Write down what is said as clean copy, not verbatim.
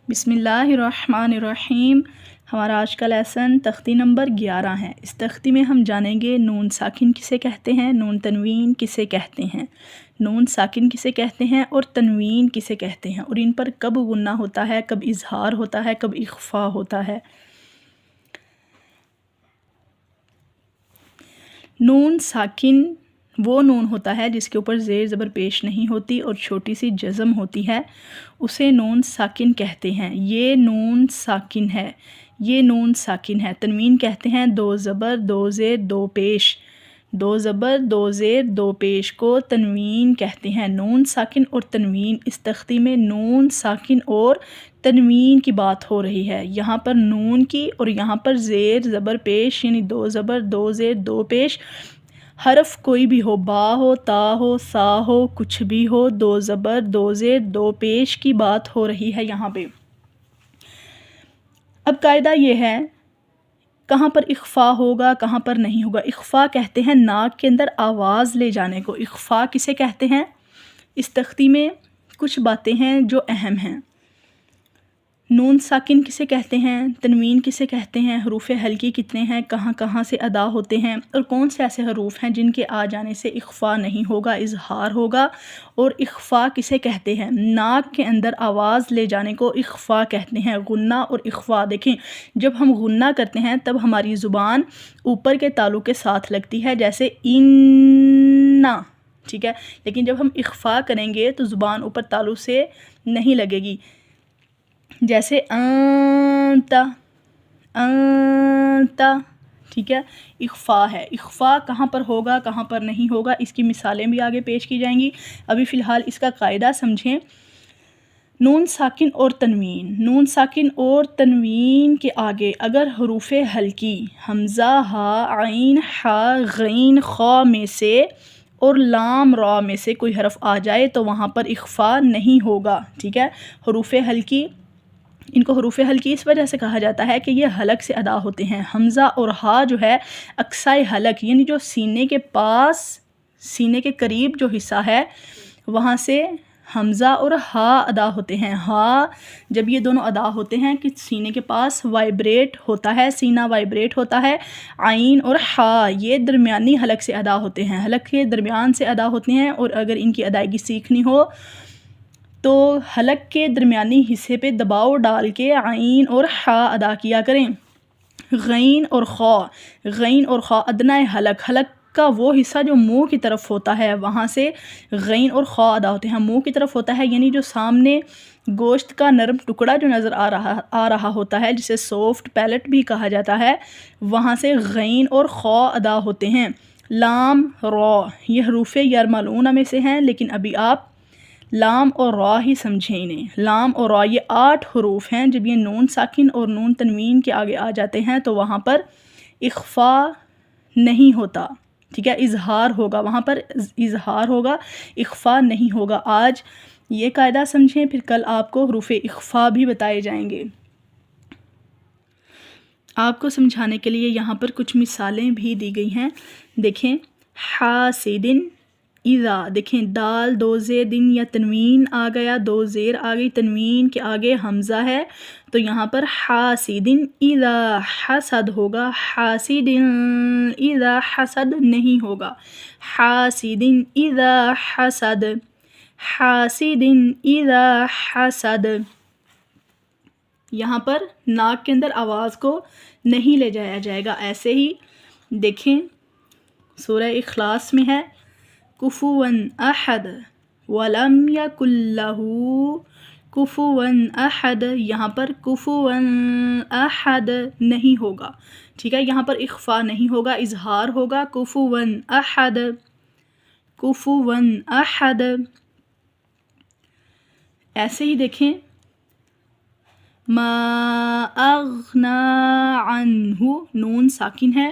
بسم اللہ الرحمن الرحیم۔ ہمارا آج کا لیسن تختی نمبر 11 ہے۔ اس تختی میں ہم جانیں گے نون ساکن کسے کہتے ہیں، نون تنوین کسے کہتے ہیں، نون ساکن کسے کہتے ہیں اور تنوین کسے کہتے ہیں، اور ان پر کب غنہ ہوتا ہے، کب اظہار ہوتا ہے، کب اخفا ہوتا ہے۔ نون ساکن وہ نون ہوتا ہے جس کے اوپر زیر زبر پیش نہیں ہوتی اور چھوٹی سی جزم ہوتی ہے، اسے نون ساکن کہتے ہیں۔ یہ نون ساکن ہے، یہ نون ساکن ہے۔ تنوین کہتے ہیں دو زبر دو زیر دو پیش، دو زبر دو زیر دو پیش کو تنوین کہتے ہیں۔ نون ساکن اور تنوین، اس تختی میں نون ساکن اور تنوین کی بات ہو رہی ہے، یہاں پر نون کی اور یہاں پر زیر زبر پیش یعنی دو زبر دو زیر دو پیش، حرف کوئی بھی ہو، با ہو، تا ہو، سا ہو، کچھ بھی ہو، دو زبر دو زیر دو پیش کی بات ہو رہی ہے یہاں پہ۔ اب قاعدہ یہ ہے کہاں پر اخفا ہوگا کہاں پر نہیں ہوگا۔ اخفا کہتے ہیں ناک کے اندر آواز لے جانے کو، اخفا کسے کہتے ہیں۔ اس تختی میں کچھ باتیں ہیں جو اہم ہیں۔ نون ساکن کسے کہتے ہیں، تنوین کسے کہتے ہیں، حروف ہلکی کتنے ہیں، کہاں کہاں سے ادا ہوتے ہیں، اور کون سے ایسے حروف ہیں جن کے آ جانے سے اخفا نہیں ہوگا، اظہار ہوگا، اور اخفا کسے کہتے ہیں۔ ناک کے اندر آواز لے جانے کو اخفا کہتے ہیں۔ غنہ اور اخفا دیکھیں، جب ہم غنہ کرتے ہیں تب ہماری زبان اوپر کے تالو کے ساتھ لگتی ہے، جیسے اِنَّا، ٹھیک ہے، لیکن جب ہم اخفا کریں گے تو زبان اوپر تالو سے نہیں لگے گی، جیسے انتا انتا، ٹھیک ہے، اخفا ہے۔ اخفا کہاں پر ہوگا کہاں پر نہیں ہوگا، اس کی مثالیں بھی آگے پیش کی جائیں گی۔ ابھی فی الحال اس کا قاعدہ سمجھیں۔ نون ساکن اور تنوین، نون ساکن اور تنوین کے آگے اگر حروف ہلکی حمزہ، ہا، عین، حا، غین، خا میں سے اور لام را میں سے کوئی حرف آ جائے تو وہاں پر اخفا نہیں ہوگا، ٹھیک ہے۔ حروف ہلکی، ان کو حروف ہلکی اس وجہ سے کہا جاتا ہے کہ یہ حلق سے ادا ہوتے ہیں۔ حمزہ اور ہا جو ہے اقصائے حلق یعنی جو سینے کے پاس، سینے کے قریب جو حصہ ہے وہاں سے حمزہ اور ہا ادا ہوتے ہیں۔ ہا جب یہ دونوں ادا ہوتے ہیں کہ سینے کے پاس وائبریٹ ہوتا ہے، سینہ وائبریٹ ہوتا ہے۔ عین اور ہا یہ درمیانی حلق سے ادا ہوتے ہیں، حلق کے درمیان سے ادا ہوتے ہیں، اور اگر ان کی ادائیگی سیکھنی ہو تو حلق کے درمیانی حصے پہ دباؤ ڈال کے عین اور ہا ادا کیا کریں۔ غین اور خا، غین اور خا ادنائے حلق، حلق کا وہ حصہ جو منہ کی طرف ہوتا ہے وہاں سے غین اور خا ادا ہوتے ہیں۔ منہ کی طرف ہوتا ہے یعنی جو سامنے گوشت کا نرم ٹکڑا جو نظر آ رہا ہوتا ہے جسے سافٹ پیلٹ بھی کہا جاتا ہے، وہاں سے غین اور خا ادا ہوتے ہیں۔ لام، را یہ حروف یرملون میں سے ہیں، لیکن ابھی آپ لام اور را ہی سمجھیں انہیں۔ لام اور را یہ 8 حروف ہیں، جب یہ نون ساکن اور نون تنوین کے آگے آ جاتے ہیں تو وہاں پر اخفا نہیں ہوتا، ٹھیک ہے، اظہار ہوگا، وہاں پر اظہار ہوگا، اخفا نہیں ہوگا۔ آج یہ قاعدہ سمجھیں، پھر کل آپ کو حروف اخفا بھی بتائے جائیں گے۔ آپ کو سمجھانے کے لیے یہاں پر کچھ مثالیں بھی دی گئی ہیں، دیکھیں۔ حاسدن، اذا، دیکھیں دال دو زیر دن یا تنوین آ گیا، دو زیر آ گئی، تنوین کے آگے حمزہ ہے تو یہاں پر حاسدن اذا حسد ہوگا، حاسدن اذا حسد نہیں ہوگا، حاسدن اذا حسد، حاسدن اذا حسد۔ یہاں پر ناک کے اندر آواز کو نہیں لے جایا جائے گا۔ ایسے ہی دیکھیں سورہ اخلاص میں ہے کفواً احد ولم یکن لہ کفواً احد، یہاں پر کفواً احد نہیں ہوگا، ٹھیک ہے، یہاں پر اخفا نہیں ہوگا، اظہار ہوگا، کفواً احد، کفواً احد۔ ایسے ہی دیکھیں ما اغنا عنہ، نون ساکن ہے،